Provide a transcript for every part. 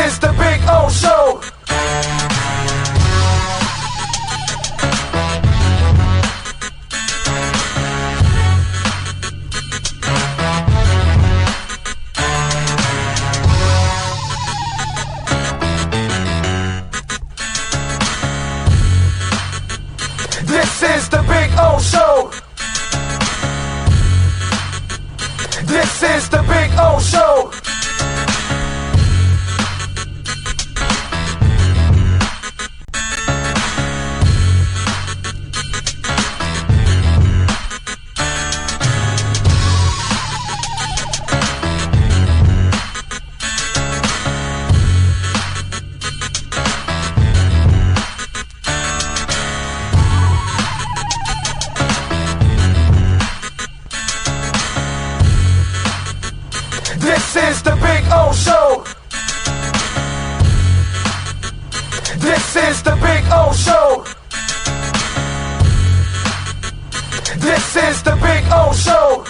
is the Big O Show. This is the Big O Show. This is the Big O Show. This is the Big O Show. This is the Big O Show. This is the Big O Show.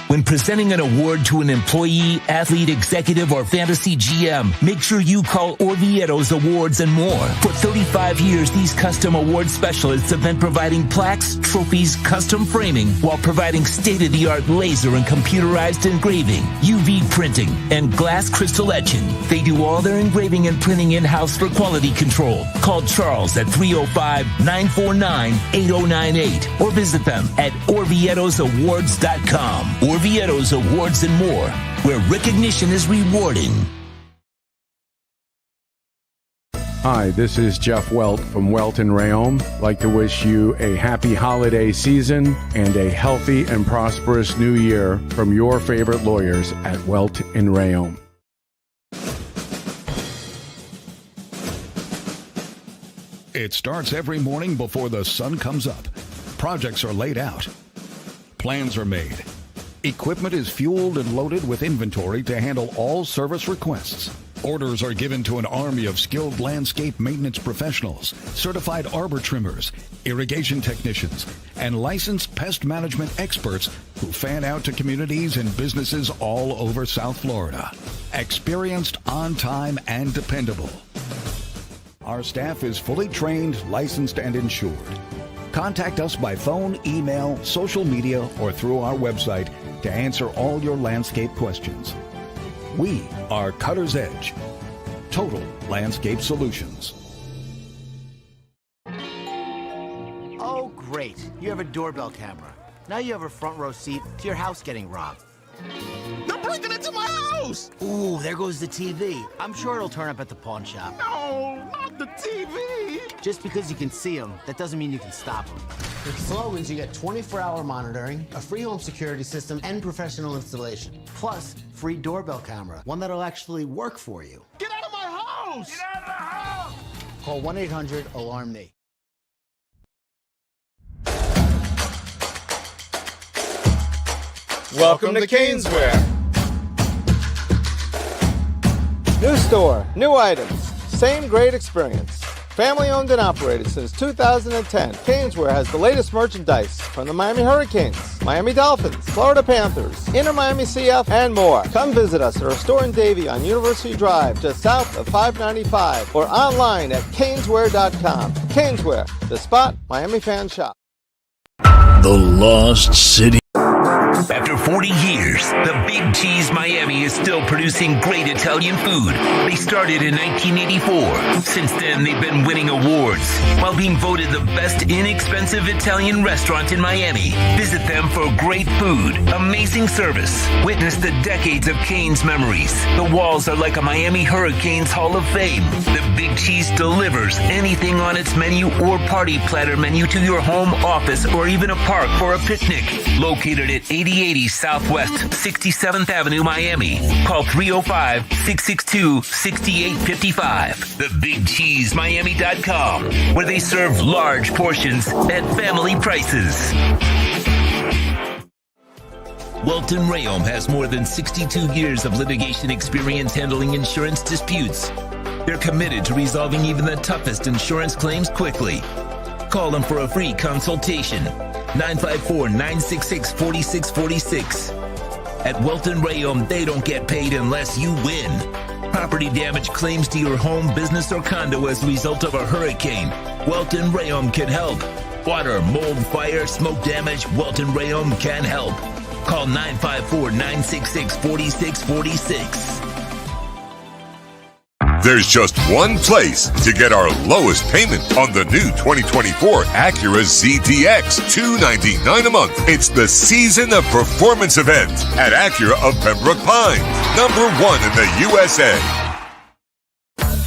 When presenting an award to an employee, athlete, executive, or fantasy GM, make sure you call Orvieto's Awards and More. For 35 years, these custom award specialists have been providing plaques, trophies, custom framing, while providing state-of-the-art laser and computerized engraving, UV printing, and glass crystal etching. They do all their engraving and printing in-house for quality control. Call Charles at 305-949-8098 or visit them at orvietosawards.com. Orvieto's Awards and More, where recognition is rewarding. Hi, this is Jeff Welt from Welt and Rayom. I'd like to wish you a happy holiday season and a healthy and prosperous new year from your favorite lawyers at Welt and Rayom. It starts every morning before the sun comes up. Projects are laid out. Plans are made. Equipment is fueled and loaded with inventory to handle all service requests. Orders are given to an army of skilled landscape maintenance professionals, certified arbor trimmers, irrigation technicians, and licensed pest management experts who fan out to communities and businesses all over South Florida. Experienced, on time, and dependable. Our staff is fully trained, licensed, and insured. Contact us by phone, email, social media, or through our website to answer all your landscape questions. We are Cutter's Edge. Total Landscape Solutions. Oh, great. You have a doorbell camera. Now you have a front row seat to your house getting robbed. They're breaking into my house! Ooh, there goes the TV. I'm sure it'll turn up at the pawn shop. No, not the TV! Just because you can see them, that doesn't mean you can stop them. With Slogans, you get 24-hour monitoring, a free home security system, and professional installation. Plus, free doorbell camera, one that'll actually work for you. Get out of my house! Get out of the house! Call 1-800-ALARM-ME. Welcome to Caneswear. New store, new items, same great experience. Family owned and operated since 2010, Caneswear has the latest merchandise from the Miami Hurricanes, Miami Dolphins, Florida Panthers, Inter Miami CF, and more. Come visit us at our store in Davie on University Drive, just south of 595, or online at caneswear.com. Caneswear, the spot Miami fans shop. The Lost City. After 40 years, the Big Cheese Miami is still producing great Italian food. They started in 1984. Since then, they've been winning awards while being voted the best inexpensive Italian restaurant in Miami. Visit them for great food, amazing service. Witness the decades of Cane's memories. The walls are like a Miami Hurricanes Hall of Fame. The Big Cheese delivers anything on its menu or party platter menu to your home, office, or even a park for a picnic. Located at 8080 Southwest 67th Avenue, Miami. Call 305-662-6855. TheBigCheeseMiami.com, where they serve large portions at family prices. Welton Rayom has more than 62 years of litigation experience handling insurance disputes. They're committed to resolving even the toughest insurance claims quickly. Call them for a free consultation. 954-966-4646. At Welton Rayom, they don't get paid unless you win. Property damage claims to your home, business, or condo as a result of a hurricane. Welton Rayom can help. Water, mold, fire, smoke damage, Welton Rayom can help. Call 954-966-4646. There's just one place to get our lowest payment on the new 2024 Acura ZDX, $299 a month. It's the Season of Performance event at Acura of Pembroke Pines, #1 in the USA.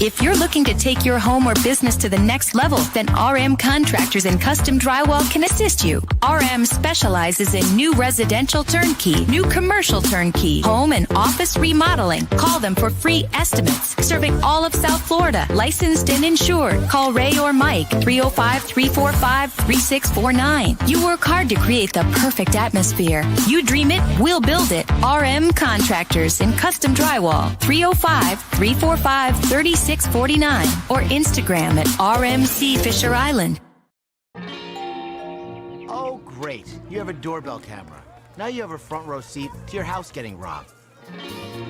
If you're looking to take your home or business to the next level, then RM Contractors and Custom Drywall can assist you. RM specializes in new residential turnkey, new commercial turnkey, home and office remodeling. Call them for free estimates. Serving all of South Florida, licensed and insured. Call Ray or Mike, 305-345-3649. You work hard to create the perfect atmosphere. You dream it, we'll build it. RM Contractors and Custom Drywall, 305-345-3649 or Instagram at RMC Fisher Island. Oh, great. You have a doorbell camera. Now you have a front row seat to your house getting robbed.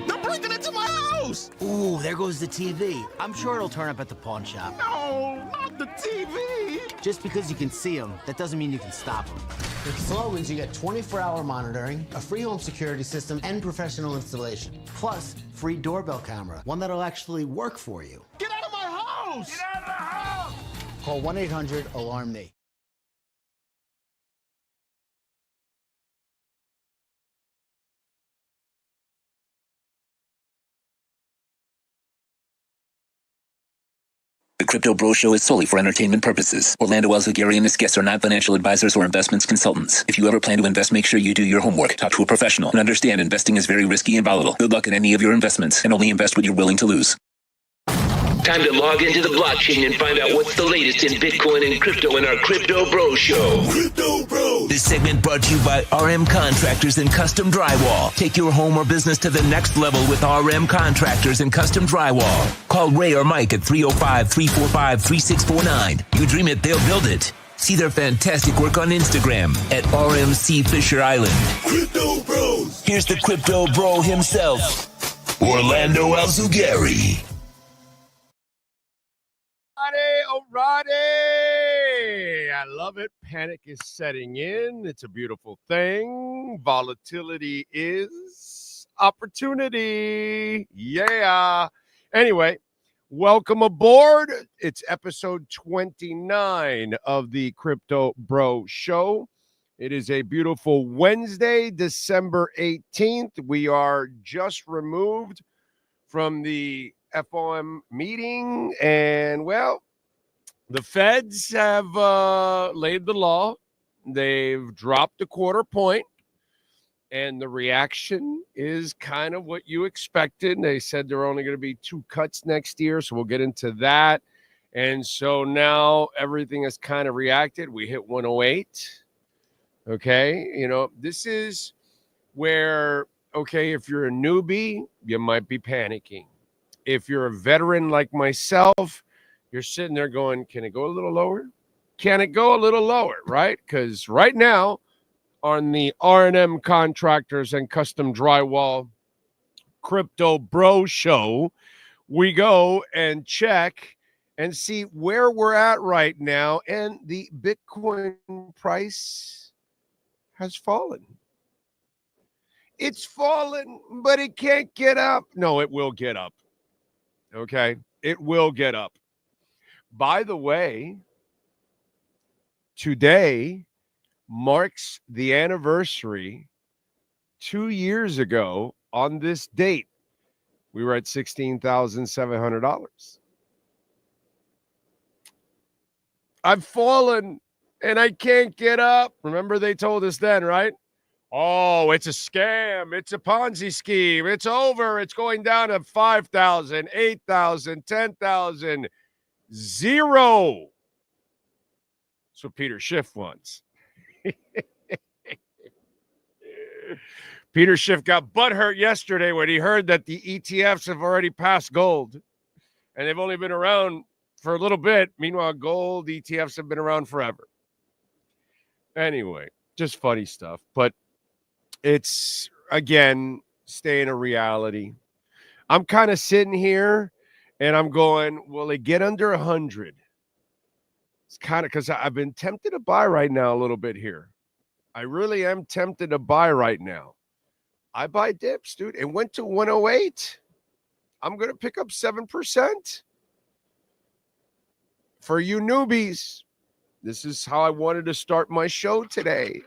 They're breaking into my house! Ooh, there goes the TV. I'm sure it'll turn up at the pawn shop. No, not the TV! Just because you can see them, that doesn't mean you can stop them. With Slogans, you get 24-hour monitoring, a free home security system, and professional installation. Plus, free doorbell camera, one that'll actually work for you. Get out of my house! Get out of the house! Call 1-800-ALARM-ME. The Crypto Bro Show is solely for entertainment purposes. Orlando Alzagari and his guests are not financial advisors or investments consultants. If you ever plan to invest, make sure you do your homework, talk to a professional, and understand investing is very risky and volatile. Good luck in any of your investments, and only invest what you're willing to lose. Time to log into the blockchain and find out what's the latest in Bitcoin and crypto in our Crypto Bro Show. Crypto Bros. This segment brought to you by RM Contractors and Custom Drywall. Take your home or business to the next level with RM Contractors and Custom Drywall. Call Ray or Mike at 305-345-3649. You dream it, they'll build it. See their fantastic work on Instagram at RMC Fisher Island. Crypto Bros. Here's the Crypto Bro himself, Orlando Alzugari. Alrighty. I love it. Panic is setting in. It's a beautiful thing. Volatility is opportunity. Yeah. Anyway, welcome aboard. It's episode 29 of the Crypto Bro Show. It is a beautiful Wednesday, December 18th. We are just removed from the FOM meeting, and well, the feds have laid the law. They've dropped a quarter point, and the reaction is kind of what you expected. They said there are only going to be 2 cuts next year, so we'll get into that. And so now everything has kind of reacted. We hit 108. Okay, you know, this is where, okay, if you're a newbie, you might be panicking. If you're a veteran like myself, you're sitting there going, can it go a little lower? Can it go a little lower, right? Because right now on the R&M Contractors and Custom Drywall Crypto Bro Show, we go and check and see where we're at right now. And the Bitcoin price has fallen. It's fallen, but it can't get up. No, it will get up. Okay, it will get up. By the way, today marks the anniversary 2 years ago on this date. We were at $16,700. I've fallen and I can't get up. Remember they told us then, right? Oh, it's a scam. It's a Ponzi scheme. It's over. It's going down to 5,000, 8,000, 10,000, 0. That's what Peter Schiff wants. Peter Schiff got butthurt yesterday when he heard that the ETFs have already passed gold and they've only been around for a little bit. Meanwhile, gold ETFs have been around forever. Anyway, just funny stuff. But it's again, staying a reality. I'm kind of sitting here and I'm going, will it get under 100? It's kind of because I've been tempted to buy right now a little bit here. I really am tempted to buy right now. I buy dips, dude. It went to 108. I'm going to pick up 7%. For you newbies, this is how I wanted to start my show today.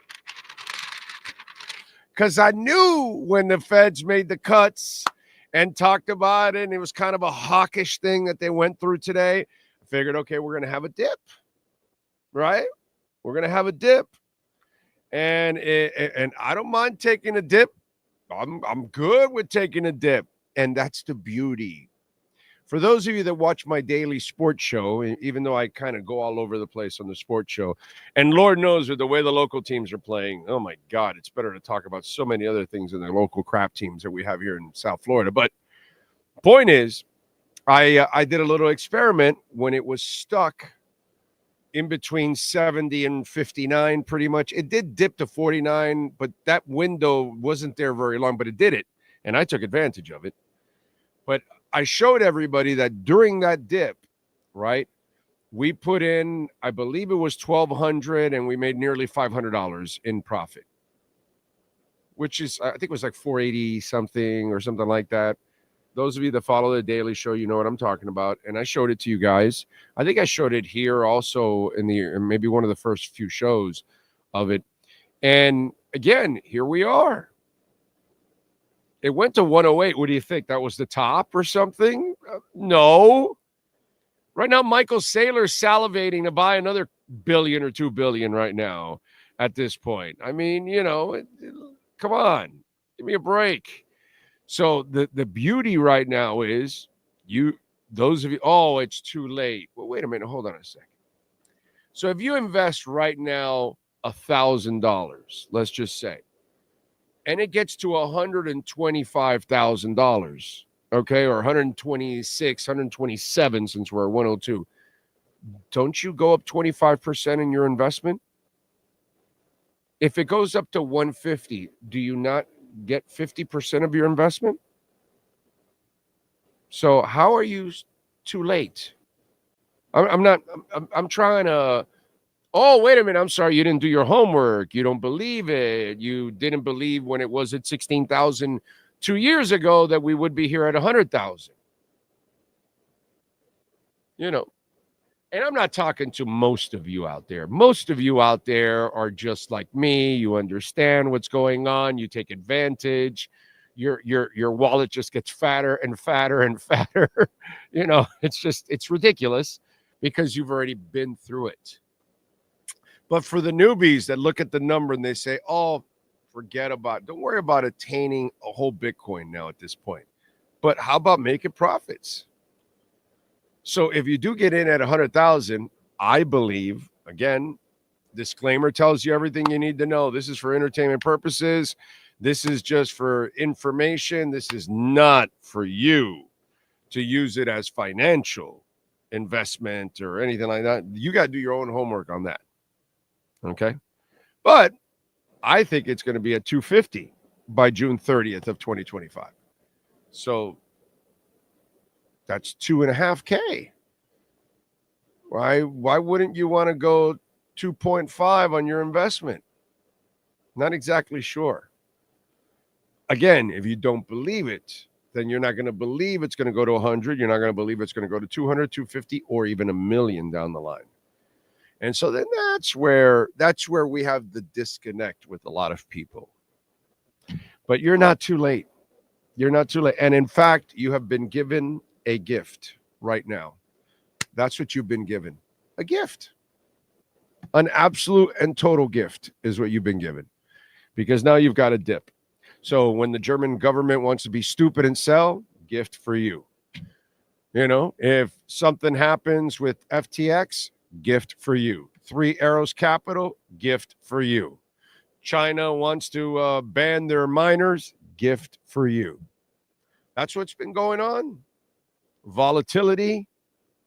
Because I knew when the feds made the cuts and talked about it, and it was kind of a hawkish thing that they went through today, I figured, okay, we're going to have a dip, right? We're going to have a dip. And I don't mind taking a dip. I'm good with taking a dip. And that's the beauty. For those of you that watch my daily sports show, even though I kind of go all over the place on the sports show, and Lord knows with the way the local teams are playing, oh my God, it's better to talk about so many other things than the local crap teams that we have here in South Florida. But point is, I did a little experiment when it was stuck in between 70 and 59 pretty much. It did dip to 49, but that window wasn't there very long, but it did it, and I took advantage of it. But I showed everybody that during that dip, right, we put in, I believe it was $1,200, and we made nearly $500 in profit, which is, I think it was like 480 something or something like that. Those of you that follow the daily show, you know what I'm talking about. And I showed it to you guys. I think I showed it here also in maybe one of the first few shows of it. And again, here we are. It went to 108. What do you think? That was the top or something? No. Right now, Michael Saylor's salivating to buy another billion or 2 billion right now at this point. I mean, you know, come on. Give me a break. So the beauty right now is those of you, oh, it's too late. Well, wait a minute. Hold on a second. So if you invest right now $1,000, let's just say, and it gets to $125,000, okay, or 126, 127 since we're at 102, don't you go up 25% in your investment? If it goes up to 150, do you not get 50% of your investment? So how are you too late? I'm trying to, oh, wait a minute. I'm sorry. You didn't do your homework. You don't believe it. You didn't believe when it was at 16,000 2 years ago that we would be here at 100,000. You know, and I'm not talking to most of you out there. Most of you out there are just like me. You understand what's going on. You take advantage. Your wallet just gets fatter and fatter and fatter. You know, it's ridiculous because you've already been through it. But for the newbies that look at the number and they say, oh, forget about it. Don't worry about attaining a whole Bitcoin now at this point. But how about making profits? So if you do get in at 100,000, I believe, again, disclaimer tells you everything you need to know. This is for entertainment purposes. This is just for information. This is not for you to use it as financial investment or anything like that. You got to do your own homework on that. Okay. But I think it's going to be at 250 by June 30th of 2025. So that's 2.5K. Why wouldn't you want to go 2.5 on your investment? Not exactly sure. Again, if you don't believe it, then you're not going to believe it's going to go to 100. You're not going to believe it's going to go to 200, 250, or even $1 million down the line. And so then that's where we have the disconnect with a lot of people. But you're not too late. You're not too late. And in fact, you have been given a gift right now. That's what you've been given. A gift. An absolute and total gift is what you've been given. Because now you've got a dip. So when the German government wants to be stupid and sell, gift for you. You know, if something happens with FTX, gift for you. 3 Arrows Capital, gift for you. China wants to ban their miners, gift for you. That's what's been going on. Volatility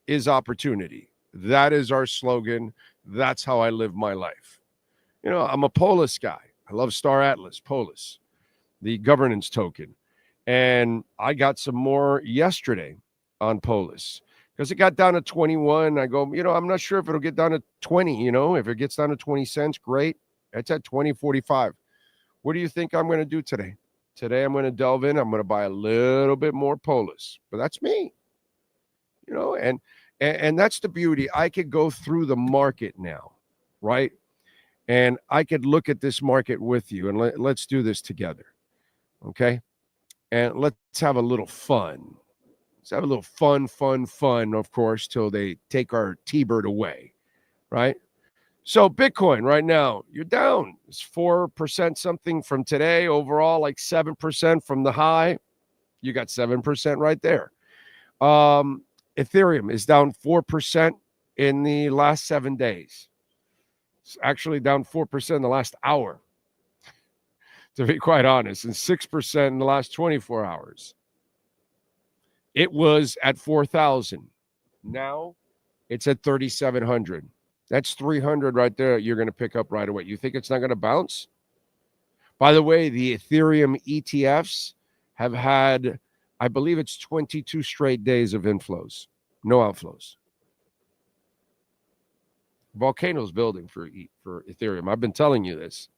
is opportunity. That is our slogan. That's how I live my life. You know, I'm a Polis guy. I love Star Atlas, Polis. the governance token. And I got some more yesterday on Polis because it got down to 21. I go, I'm not sure if it'll get down to 20, if it gets down to 20 cents, great. It's at 20.45. What do you think I'm going to do today? Today, I'm going to delve in. I'm going to buy a little bit more Polis, but that's me, and that's the beauty. I could go through the market now, right? And I could look at this market with you, and let's do this together, okay? And let's have a little fun. Let's have a little fun, of course, till they take our T-Bird away, right? So Bitcoin right now, you're down. It's 4% something from today. Overall, like 7% from the high. You got 7% right there. Ethereum is down 4% in the last 7 days. It's actually down 4% in the last hour, to be quite honest, and 6% in the last 24 hours. It was at 4,000. Now it's at 3,700. That's 300 right there you're going to pick up right away. You think it's not going to bounce? By the way, the Ethereum ETFs have had, I believe it's 22 straight days of inflows, no outflows. Volcano's building for Ethereum. I've been telling you this.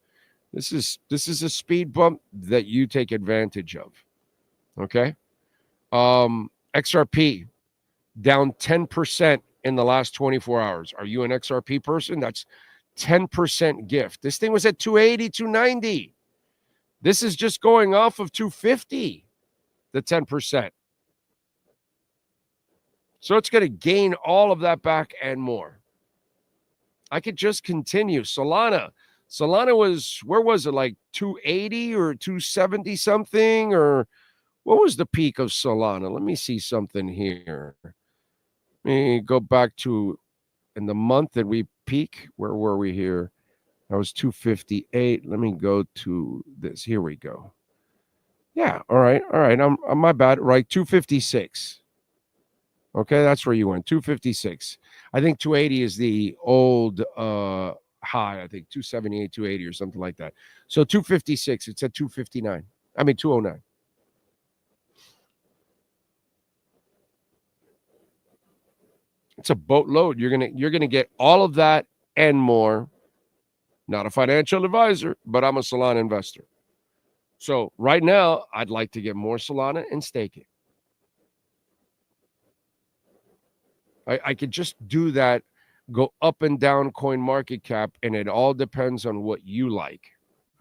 This is a speed bump that you take advantage of. Okay? XRP down 10% in the last 24 hours. Are you an XRP person? That's 10% gift. This thing was at 280, 290. This is just going off of 250, the 10%. So it's going to gain all of that back and more. I could just continue. Solana was, where was it? Like 280 or 270 something? Or what was the peak of Solana? Let me see something here. Let me go back to in the month that we peak. Where were we here? That was 258. Let me go to this. Here we go. Yeah. All right. I'm my bad. Right. 256. Okay. That's where you went. 256. I think 280 is the old high. I think 278, 280 or something like that. So 256. It's at 259. I mean, 209. It's a boatload. You're gonna get all of that and more. Not a financial advisor, but I'm a Solana investor. So right now, I'd like to get more Solana and stake it. I could just do that, go up and down coin market cap, and it all depends on what you like,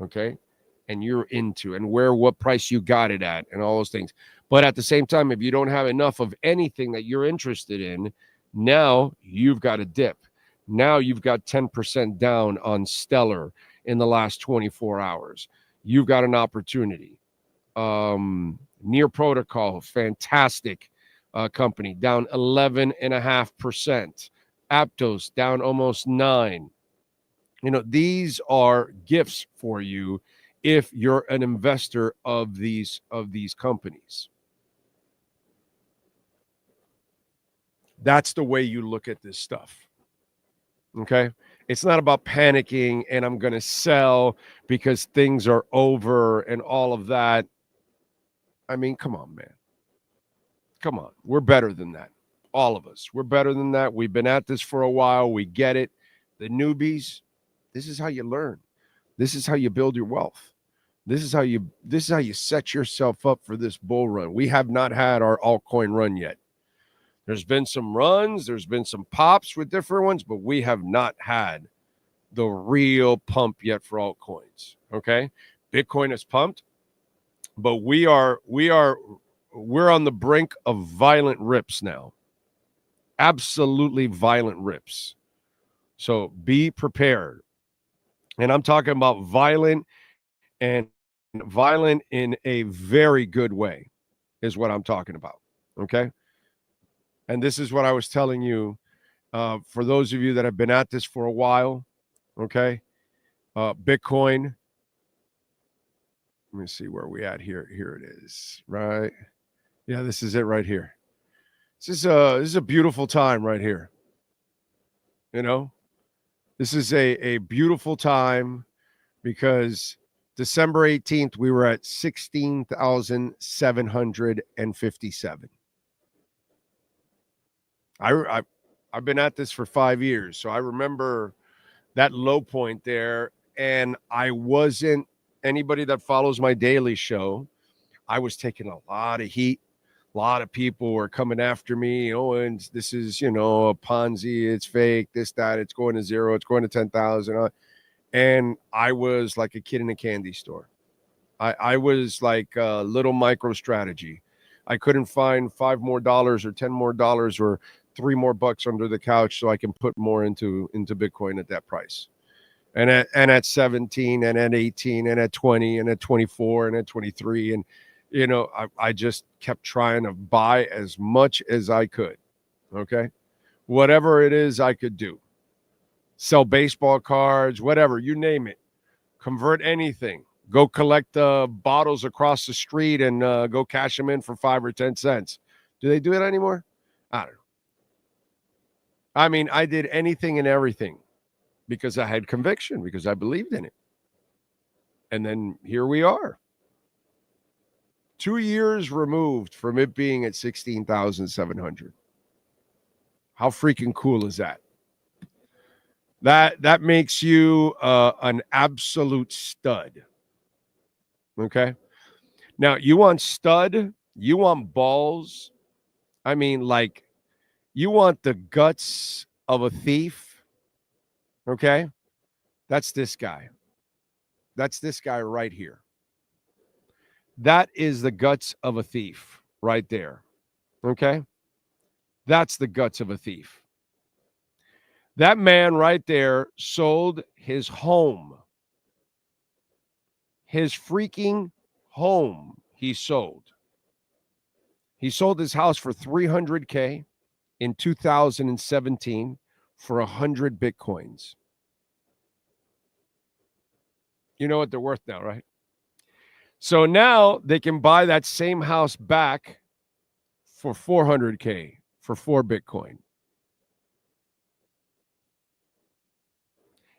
okay? And you're into, and what price you got it at, and all those things. But at the same time, if you don't have enough of anything that you're interested in, now you've got a dip. Now you've got 10% down on Stellar in the last 24 hours. You've got an opportunity. Near Protocol, fantastic company, down 11.5%. Aptos down almost 9%. These are gifts for you if you're an investor of these companies. That's the way you look at this stuff. Okay? It's not about panicking and I'm going to sell because things are over and all of that. I mean, come on, man. Come on. We're better than that. All of us. We're better than that. We've been at this for a while. We get it. The newbies, this is how you learn. This is how you build your wealth. This is how you set yourself up for this bull run. We have not had our altcoin run yet. There's been some runs, there's been some pops with different ones, but we have not had the real pump yet for altcoins. Okay, Bitcoin is pumped, but we're on the brink of violent rips now. Absolutely violent rips. So be prepared. And I'm talking about violent in a very good way is what I'm talking about. Okay. And this is what I was telling you for those of you that have been at this for a while, okay? Bitcoin. Let me see where we at here. Here it is, right? Yeah, this is it right here. This is a beautiful time right here. This is a beautiful time because December 18th, we were at 16,757. I've been at this for 5 years, so I remember that low point there, and I wasn't, anybody that follows my daily show, I was taking a lot of heat. A lot of people were coming after me. Oh, and this is, a Ponzi. It's fake, this, that. It's going to zero. It's going to 10,000. And I was like a kid in a candy store. I was like a little micro strategy. I couldn't find $5 more or $10 more or $3 more under the couch so I can put more into Bitcoin at that price. And at 17 and at 18 and at 20 and at 24 and at 23. And, I just kept trying to buy as much as I could. Okay. Whatever it is I could do. Sell baseball cards, whatever, you name it. Convert anything. Go collect bottles across the street and go cash them in for 5 or 10 cents. Do they do it anymore? I don't know. I mean, I did anything and everything because I had conviction, because I believed in it. And then here we are. 2 years removed from it being at 16,700. How freaking cool is that? That makes you an absolute stud. Okay? Now, you want stud, you want balls. I mean, like, you want the guts of a thief. Okay? That's this guy. That's this guy right here. That is the guts of a thief right there. Okay? That's the guts of a thief. That man right there sold his home. His freaking home he sold. He sold his house for $300K in 2017 for 100 Bitcoins. You know what they're worth now, right? So now they can buy that same house back for $400K for 4 Bitcoin.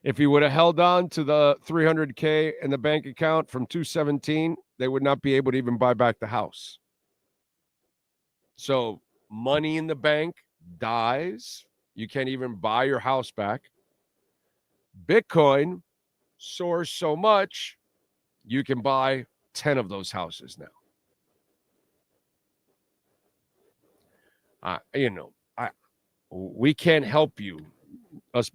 If he would have held on to the $300K in the bank account from 2017, they would not be able to even buy back the house. So money in the bank dies. You can't even buy your house back. Bitcoin soars so much, you can buy 10 of those houses now. We can't help you, us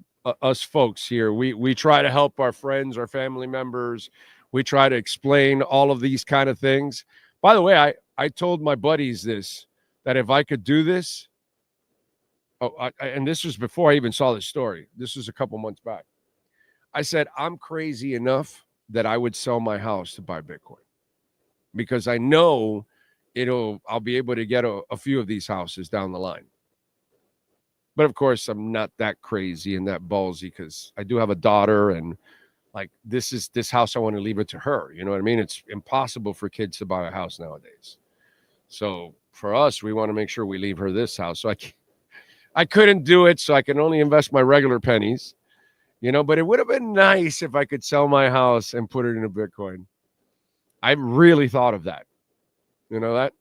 folks here. We try to help our friends, our family members. We try to explain all of these kind of things. By the way, I told my buddies this, that if I could do this, and this was before I even saw this story. This was a couple months back. I said, I'm crazy enough that I would sell my house to buy Bitcoin, because I know I'll be able to get a few of these houses down the line. But of course, I'm not that crazy and that ballsy, because I do have a daughter, and like this house, I want to leave it to her. You know what I mean? It's impossible for kids to buy a house nowadays. So for us, we want to make sure we leave her this house. So I couldn't do it, so I can only invest my regular pennies. But it would have been nice if I could sell my house and put it in a Bitcoin. I really thought of that. That.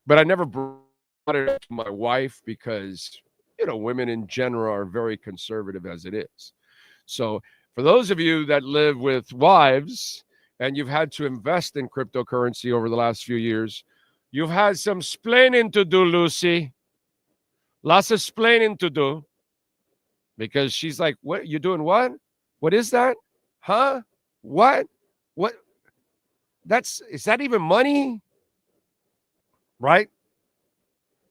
But I never brought it up to my wife because, women in general are very conservative as it is. So for those of you that live with wives and you've had to invest in cryptocurrency over the last few years, you've had some splaining to do, Lucy. Lots of splaining to do. Because she's like, what? You doing what? What is that? Huh? What? What? Is that even money? Right?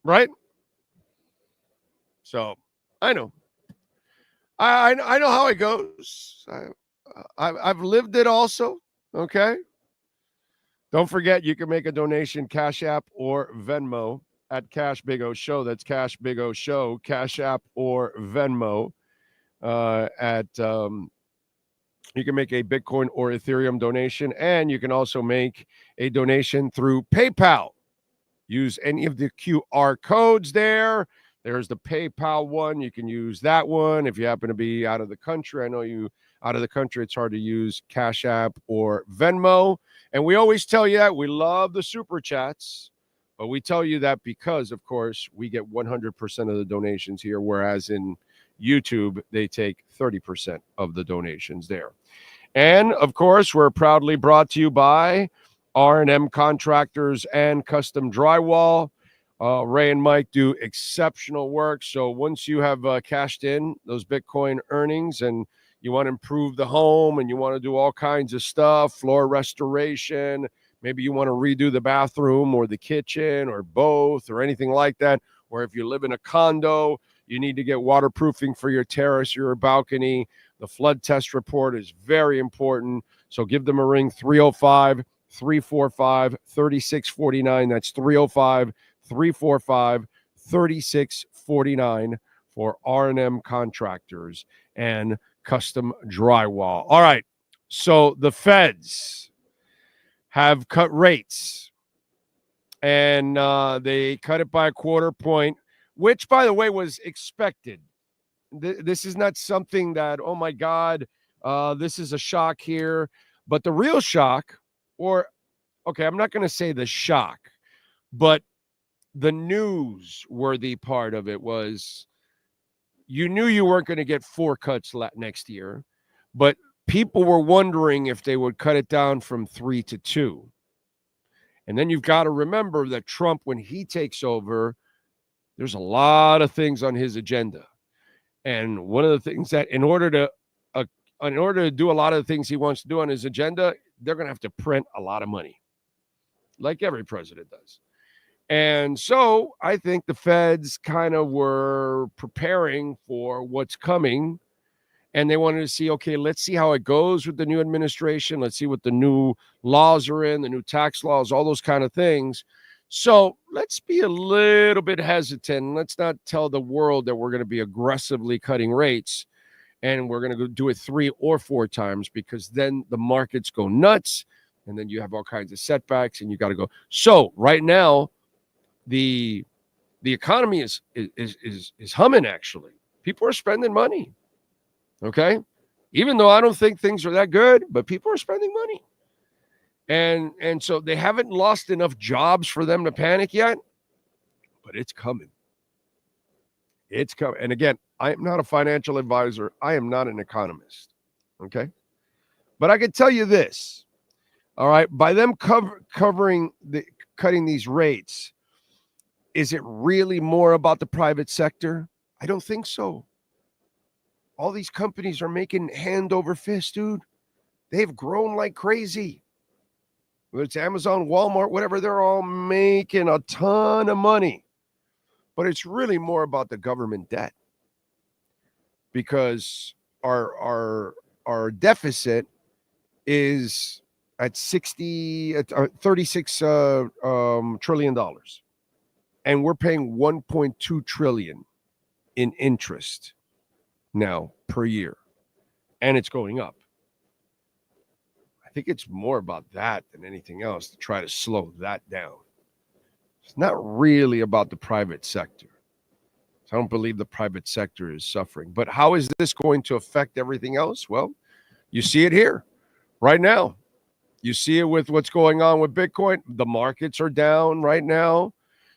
Right? So, I know. I know how it goes. I've lived it also. Okay? Don't forget, you can make a donation, Cash App or Venmo, at Cash Big O Show. That's Cash Big O Show, Cash App or Venmo. You can make a Bitcoin or Ethereum donation, and you can also make a donation through PayPal. Use any of the QR codes there. There's the PayPal one. You can use that one if you happen to be out of the country. out of the country, it's hard to use Cash App or Venmo. And we always tell you that we love the super chats, but we tell you that because, of course, we get 100% of the donations here, whereas in YouTube, they take 30% of the donations there. And, of course, we're proudly brought to you by R&M Contractors and Custom Drywall. Ray and Mike do exceptional work. So once you have cashed in those Bitcoin earnings and you want to improve the home and you want to do all kinds of stuff, floor restoration, maybe you want to redo the bathroom or the kitchen or both or anything like that, or if you live in a condo, you need to get waterproofing for your terrace, your balcony. The flood test report is very important. So give them a ring, 305-345-3649. That's 305-345-3649 for R&M Contractors and Custom Drywall. All right. So the feds have cut rates, and they cut it by a quarter point, which, by the way, was expected. This is not something that, oh, my God, this is a shock here. But the real shock, or, okay, I'm not going to say the shock, but the newsworthy part of it was you knew you weren't going to get 4 cuts next year, but people were wondering if they would cut it down from 3 to 2. And then you've got to remember that Trump, when he takes over, there's a lot of things on his agenda. And one of the things that in order to do a lot of the things he wants to do on his agenda, they're going to have to print a lot of money, like every president does. And so I think the feds kind of were preparing for what's coming, and they wanted to see, okay, let's see how it goes with the new administration. Let's see what the new laws are in, the new tax laws, all those kind of things. So let's be a little bit hesitant. Let's not tell the world that we're going to be aggressively cutting rates and we're going to go do it 3 or 4 times, because then the markets go nuts and then you have all kinds of setbacks and you got to go. So right now, the economy is humming, actually. People are spending money. Okay? Even though I don't think things are that good, but people are spending money. And so they haven't lost enough jobs for them to panic yet, but it's coming. It's coming. And again, I am not a financial advisor. I am not an economist. Okay? But I can tell you this. All right, by them cutting these rates, is it really more about the private sector? I don't think so. All these companies are making hand over fist, dude. They've grown like crazy. Whether it's Amazon, Walmart, whatever, they're all making a ton of money. But it's really more about the government debt, because our deficit is at $36 trillion, and we're paying 1.2 trillion in interest now per year, and it's going up. I think it's more about that than anything else to try to slow that down. It's not really about the private sector. I don't believe the private sector is suffering. But how is this going to affect everything else? Well, you see it here right now. You see it with what's going on with Bitcoin. The markets are down right now.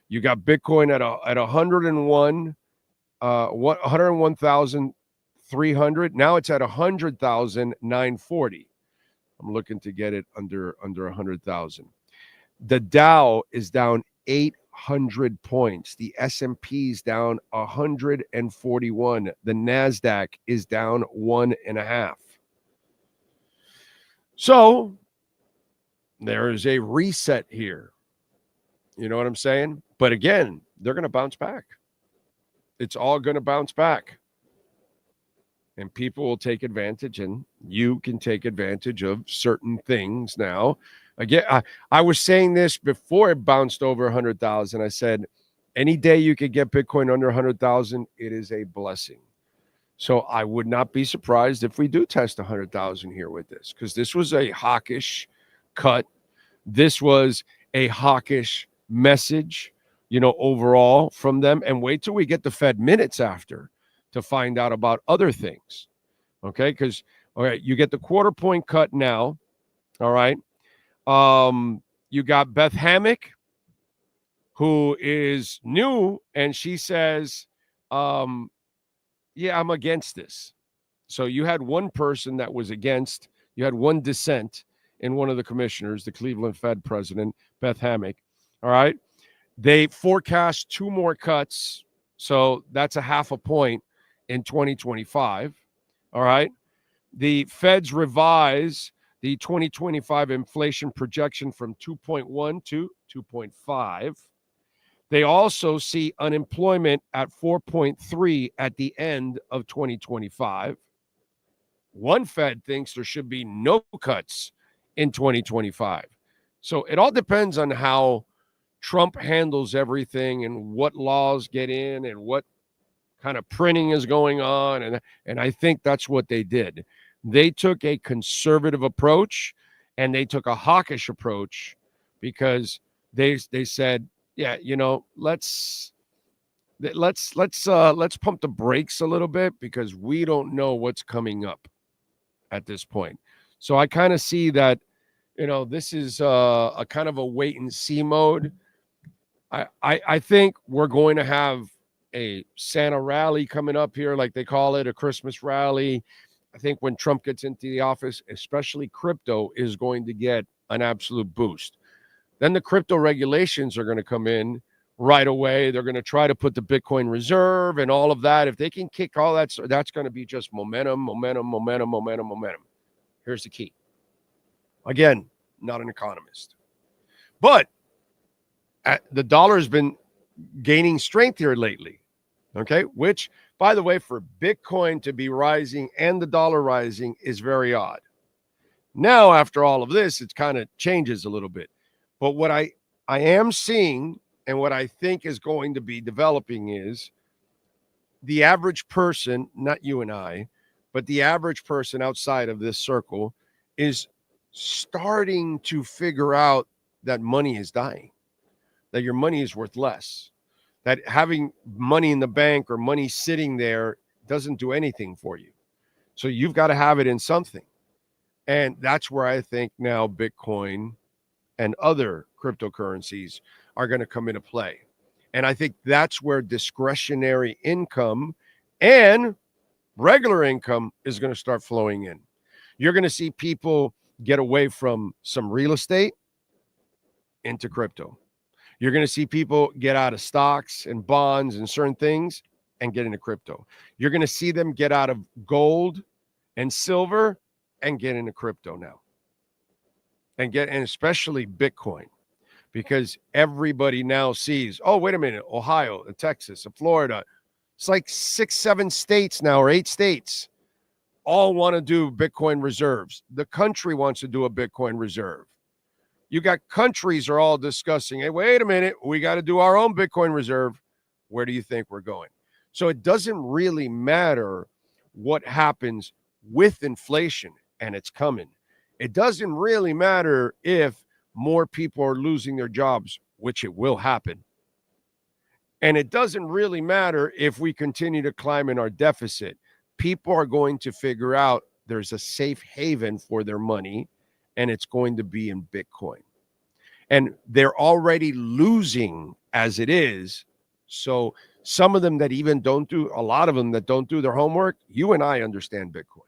You got Bitcoin at 101,300. Now it's at 100,940. I'm looking to get it under 100,000. The Dow is down 800 points. The S&P is down 141. The NASDAQ is down 1.5. So there is a reset here. You know what I'm saying? But again, they're going to bounce back. It's all going to bounce back. And people will take advantage, and you can take advantage of certain things now. Again, I was saying this before it bounced over 100,000. I said, any day you could get Bitcoin under 100,000, it is a blessing. So I would not be surprised if we do test 100,000 here with this, because this was a hawkish cut. This was a hawkish message, overall from them. And wait till we get the Fed minutes after to find out about other things. Okay, because All right, you get the quarter point cut now. All right. You got Beth Hammock, who is new, and she says, yeah, I'm against this. So you had one person that was against, you had one dissent in one of the commissioners, the Cleveland Fed president, Beth Hammock. All right. They forecast 2 more cuts. So that's a half a point in 2025. All right. The Feds revise the 2025 inflation projection from 2.1 to 2.5. They also see unemployment at 4.3 at the end of 2025. One Fed thinks there should be no cuts in 2025. So it all depends on how Trump handles everything and what laws get in and what kind of printing is going on. And I think that's what they did. They took a conservative approach and they took a hawkish approach because they said, yeah, you know, let's pump the brakes a little bit because we don't know what's coming up at this point. So I kind of see that, you know, this is a kind of a wait and see mode. I think we're going to have a Santa rally coming up here, like they call it, a Christmas rally. I think when Trump gets into the office, especially crypto is going to get an absolute boost. Then the crypto regulations are going to come in right away. They're going to try to put the Bitcoin reserve and all of that. If they can kick all that, that's going to be just momentum. Here's the key. Again, not an economist. But the dollar has been gaining strength here lately. Okay, which, by the way, for Bitcoin to be rising and the dollar rising is very odd. Now, after all of this, it kind of changes a little bit. But what I am seeing and what I think is going to be developing is the average person, not you and I, but the average person outside of this circle is starting to figure out that money is dying, that your money is worth less, that having money in the bank or money sitting there doesn't do anything for you. So you've got to have it in something. And that's where I think now Bitcoin and other cryptocurrencies are going to come into play. And I think that's where discretionary income and regular income is going to start flowing in. You're going to see people get away from some real estate into crypto. You're going to see people get out of stocks and bonds and certain things and get into crypto. You're going to see them get out of gold and silver and get into crypto now. And especially Bitcoin, because everybody now sees, oh, wait a minute, Ohio, Texas, Florida. It's like 6, 7 states now, or 8 states all want to do Bitcoin reserves. The country wants to do a Bitcoin reserve. You got countries are all discussing, hey, wait a minute, we got to do our own Bitcoin reserve. Where do you think we're going? So it doesn't really matter what happens with inflation, and it's coming. It doesn't really matter if more people are losing their jobs, which it will happen. And it doesn't really matter if we continue to climb in our deficit. People are going to figure out there's a safe haven for their money, and it's going to be in Bitcoin. And they're already losing as it is. So some of them that even don't do, a lot of them that don't do their homework, you and I understand Bitcoin.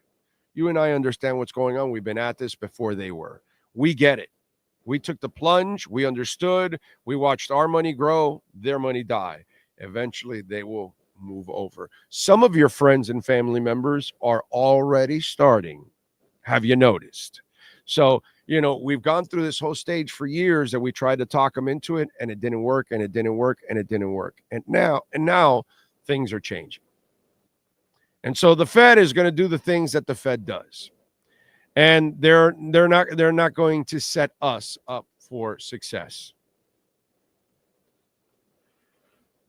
You and I understand what's going on. We've been at this before they were. We get it. We took the plunge. We understood. We watched our money grow, their money die. Eventually, they will move over. Some of your friends and family members are already starting. Have you noticed? So, you know, we've gone through this whole stage for years that we tried to talk them into it, and it didn't work, and it didn't work, and it didn't work. And now things are changing. And so the Fed is going to do the things that the Fed does. And they're not going to set us up for success.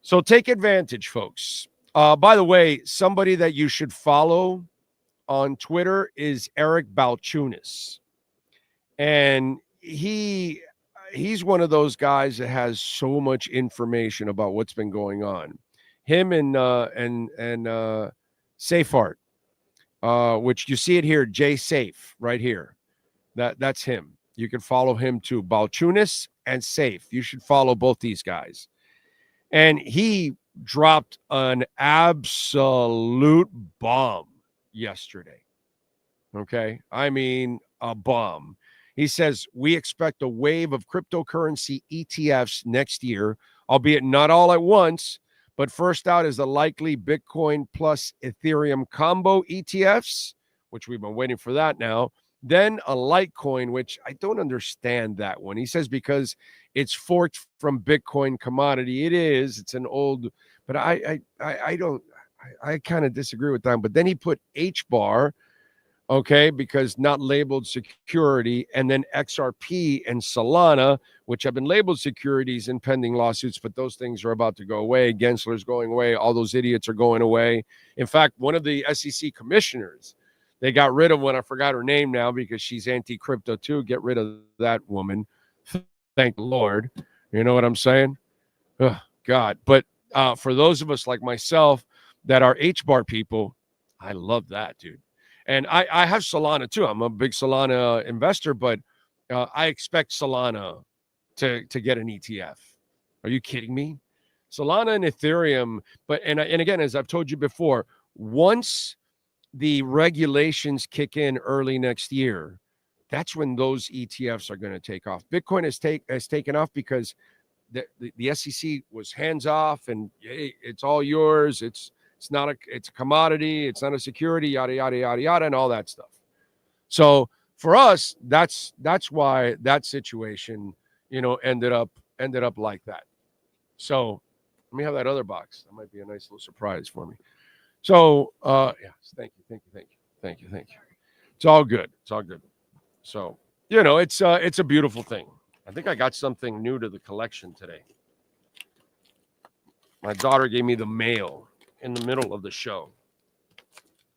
So take advantage, folks. By the way, somebody that you should follow on Twitter is Eric Balchunas. And he's one of those guys that has so much information about what's been going on. Him and Safart. which you see it here, Jay Safe, right here. That's him. You can follow him too. Balchunas and Safe. You should follow both these guys. And he dropped an absolute bomb yesterday. Okay. I mean, a bomb. He says, we expect a wave of cryptocurrency ETFs next year, albeit not all at once. But first out is the likely Bitcoin plus Ethereum combo ETFs, which we've been waiting for that now. Then a Litecoin, which I don't understand that one. He says because it's forked from Bitcoin commodity. It is. It's an old, but I kind of disagree with that. But then he put HBAR, okay, because not labeled security, and then XRP and Solana, which have been labeled securities in pending lawsuits, but those things are about to go away. Gensler's going away. All those idiots are going away. In fact, one of the SEC commissioners, they got rid of one. I forgot her name now because she's anti-crypto too. Get rid of that woman. Thank the Lord. You know what I'm saying? Oh, God. But for those of us like myself that are HBAR people, I love that, dude. And I have Solana too. I'm a big Solana investor, but I expect Solana to get an ETF. Are you kidding me? Solana and Ethereum. But and again, as I've told you before, once the regulations kick in early next year, that's when those ETFs are going to take off. Bitcoin has taken off because the SEC was hands off and hey, it's all yours. It's a commodity. It's not a security, yada, yada, yada, yada, and all that stuff. So for us, that's why that situation, ended up like that. So let me have that other box. That might be a nice little surprise for me. So, yes, thank you. It's all good. So, it's a beautiful thing. I think I got something new to the collection today. My daughter gave me the mail in the middle of the show,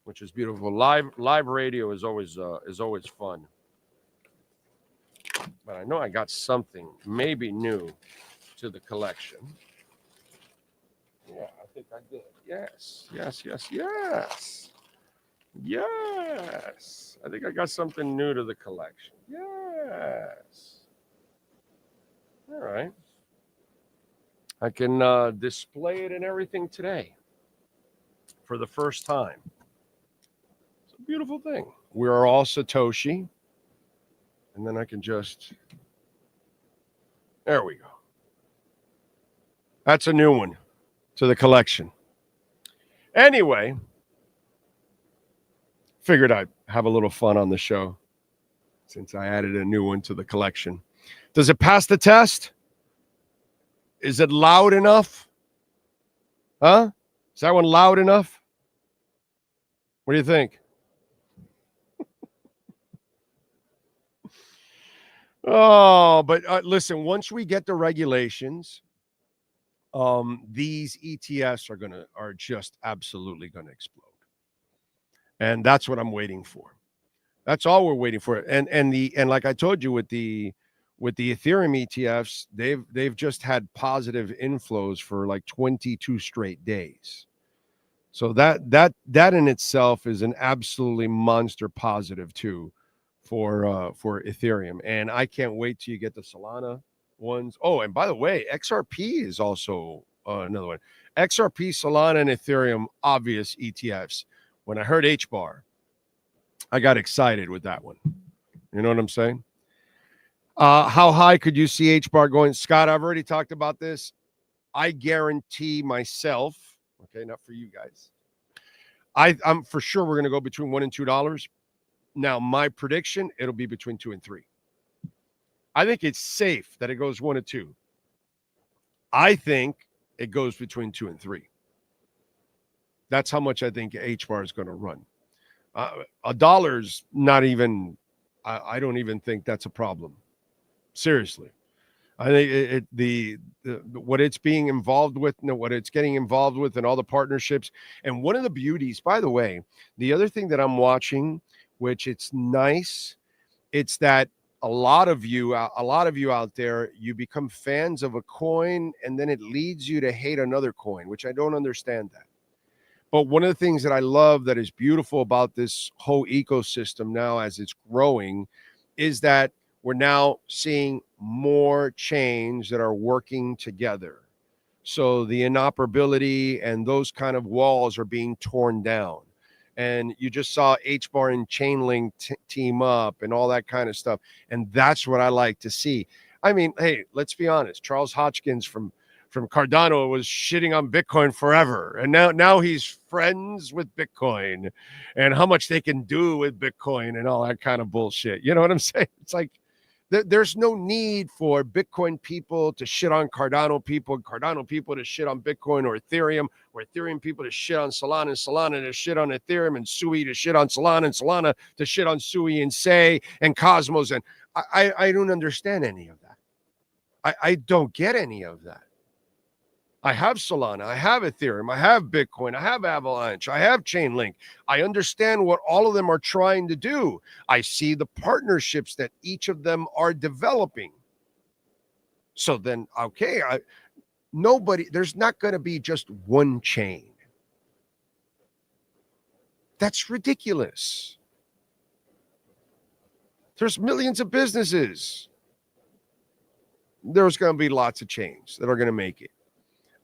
which is beautiful. Live radio is always fun. But I know I got something maybe new to the collection. Yeah, I think I did. Yes. I think I got something new to the collection. Yes. All right. I can display it and everything today for the first time. It's a beautiful thing. We are all Satoshi. And then I can just... There we go. That's a new one to the collection. Anyway, figured I'd have a little fun on the show since I added a new one to the collection. Does it pass the test? Is it loud enough? Huh? Is that one loud enough? What do you think? Oh, but listen, once we get the regulations, these ETFs are just absolutely gonna explode. And that's what I'm waiting for. That's all we're waiting for. And like I told you with the Ethereum ETFs, they've just had positive inflows for like 22 straight days. So that in itself is an absolutely monster positive too for Ethereum. And I can't wait till you get the Solana ones. Oh, and by the way, XRP is also another one. XRP, Solana, and Ethereum, obvious ETFs. When I heard HBAR, I got excited with that one. You know what I'm saying? How high could you see HBAR going? Scott, I've already talked about this. I guarantee myself, okay, not for you guys. I'm for sure we're going to go between $1 and $2. Now, my prediction, it'll be between 2 and 3. I think it's safe that it goes 1 and 2. I think it goes between 2 and 3. That's how much I think HBAR is going to run. $1's not even, I don't even think that's a problem. Seriously. I think what it's being involved with, what it's getting involved with and all the partnerships. And one of the beauties, by the way, the other thing that I'm watching, which it's nice, it's that a lot of you out there, you become fans of a coin and then it leads you to hate another coin, which I don't understand that. But one of the things that I love that is beautiful about this whole ecosystem now as it's growing is that we're now seeing more chains that are working together. So the inoperability and those kind of walls are being torn down. And you just saw HBAR and Chainlink team up and all that kind of stuff. And that's what I like to see. I mean, hey, let's be honest. Charles Hotchkiss from Cardano was shitting on Bitcoin forever. And now he's friends with Bitcoin and how much they can do with Bitcoin and all that kind of bullshit. You know what I'm saying? It's like there's no need for Bitcoin people to shit on Cardano people, and Cardano people to shit on Bitcoin or Ethereum people to shit on Solana, and Solana to shit on Ethereum, and Sui to shit on Solana, and Solana to shit on Sui and Sei and Cosmos. And I don't understand any of that. I don't get any of that. I have Solana, I have Ethereum, I have Bitcoin, I have Avalanche, I have Chainlink. I understand what all of them are trying to do. I see the partnerships that each of them are developing. So then, okay, there's not going to be just one chain. That's ridiculous. There's millions of businesses. There's going to be lots of chains that are going to make it.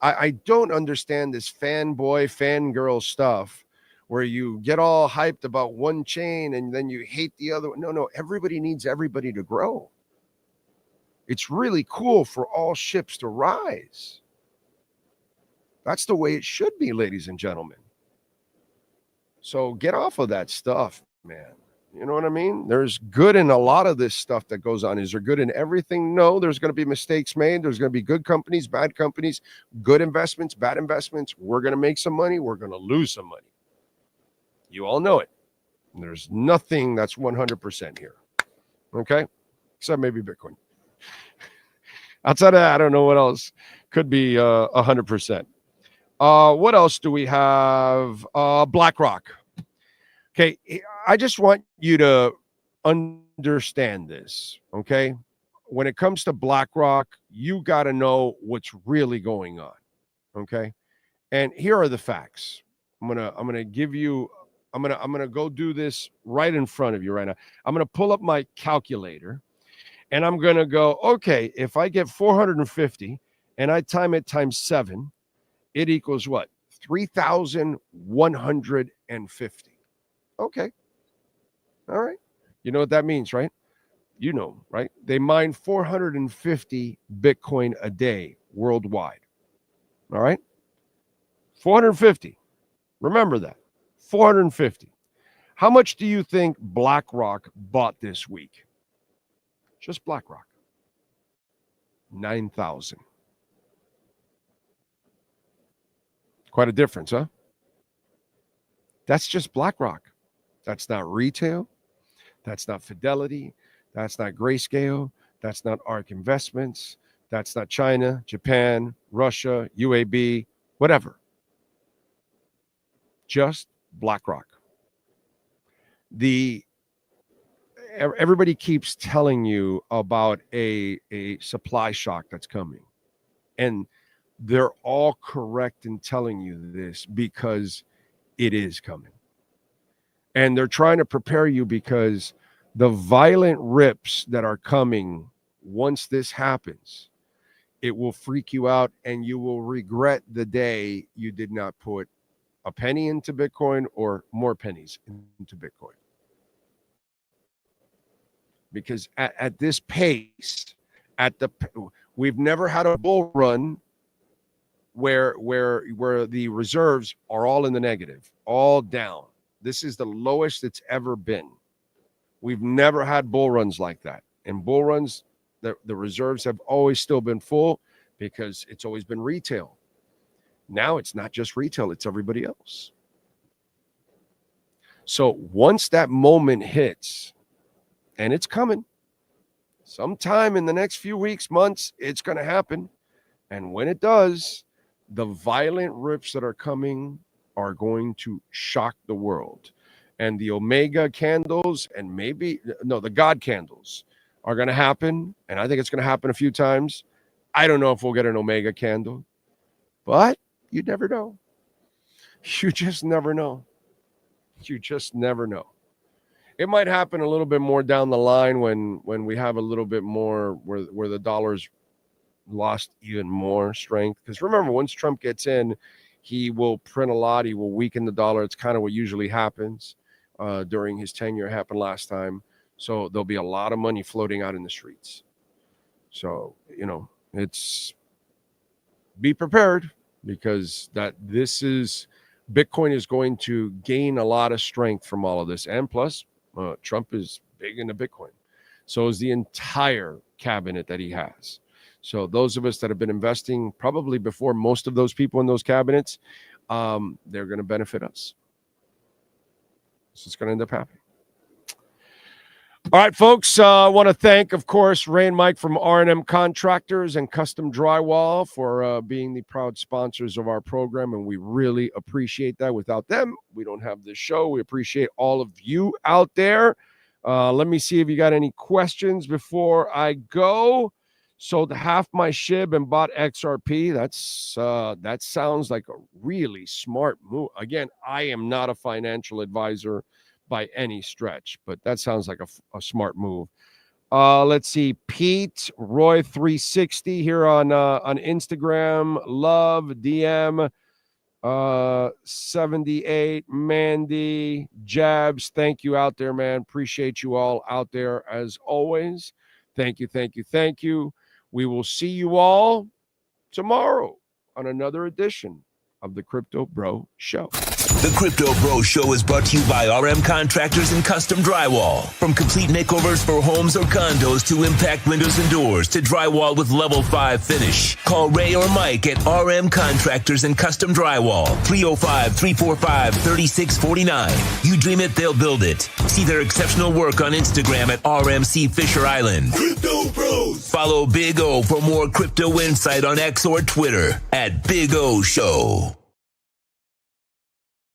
I don't understand this fanboy, fangirl stuff where you get all hyped about one chain and then you hate the other. No, everybody needs everybody to grow. It's really cool for all ships to rise. That's the way it should be, ladies and gentlemen. So get off of that stuff, man. You know what I mean? There's good in a lot of this stuff that goes on. Is there good in everything? No, there's going to be mistakes made. There's going to be good companies, bad companies, good investments, bad investments. We're going to make some money. We're going to lose some money. You all know it. There's nothing that's 100% here. Okay? Except maybe Bitcoin. Outside of that, I don't know what else could be 100%. What else do we have? BlackRock. Okay, I just want you to understand this, okay? When it comes to BlackRock, you got to know what's really going on, okay? And here are the facts. I'm gonna give you. I'm gonna go do this right in front of you right now. I'm gonna pull up my calculator, and I'm gonna go. Okay, if I get 450 and I time it times 7, it equals what? 3,150. Okay. All right. You know what that means, right? You know, right? They mine 450 Bitcoin a day worldwide. All right. 450. Remember that. 450. How much do you think BlackRock bought this week? Just BlackRock. 9,000. Quite a difference, huh? That's just BlackRock. That's not retail. That's not Fidelity. That's not Grayscale. That's not ARK Investments. That's not China, Japan, Russia, UAB, whatever. Just BlackRock. Everybody keeps telling you about a supply shock that's coming. And they're all correct in telling you this because it is coming. And they're trying to prepare you because the violent rips that are coming once this happens, it will freak you out and you will regret the day you did not put a penny into Bitcoin or more pennies into Bitcoin. Because at this pace, we've never had a bull run where the reserves are all in the negative, all down. This is the lowest it's ever been. We've never had bull runs like that. And bull runs, the reserves have always still been full because it's always been retail. Now it's not just retail, it's everybody else. So once that moment hits, and it's coming, sometime in the next few weeks, months, it's going to happen. And when it does, the violent rips that are coming are going to shock the world. And the Omega candles and the God candles are going to happen. And I think it's going to happen a few times. I don't know if we'll get an Omega candle, but you never know. You just never know. You just never know. It might happen a little bit more down the line when we have a little bit more where the dollar's lost even more strength. Because remember, once Trump gets in, he will print a lot. He will weaken the dollar. It's kind of what usually happens during his tenure. It happened last time. So there'll be a lot of money floating out in the streets. So, it's be prepared, because Bitcoin is going to gain a lot of strength from all of this. And plus, Trump is big into Bitcoin. So is the entire cabinet that he has. So those of us that have been investing probably before most of those people in those cabinets, they're going to benefit us. This is going to end up happening. All right, folks, I want to thank, of course, Ray and Mike from R&M Contractors and Custom Drywall for being the proud sponsors of our program, and we really appreciate that. Without them, we don't have this show. We appreciate all of you out there. Let me see if you got any questions before I go. Sold half my SHIB and bought XRP. That sounds like a really smart move. Again, I am not a financial advisor by any stretch, but that sounds like a smart move. Let's see, Pete Roy 360 here on Instagram. Love DM 78 Mandy Jabs. Thank you out there, man. Appreciate you all out there as always. Thank you. We will see you all tomorrow on another edition of the Crypto Bro Show. The Crypto Bro Show is brought to you by RM Contractors and Custom Drywall. From complete makeovers for homes or condos to impact windows and doors to drywall with level 5 finish. Call Ray or Mike at RM Contractors and Custom Drywall. 305-345-3649. You dream it, they'll build it. See their exceptional work on Instagram at RMC Fisher Island. Crypto Bros. Follow Big O for more crypto insight on X or Twitter at Big O Show.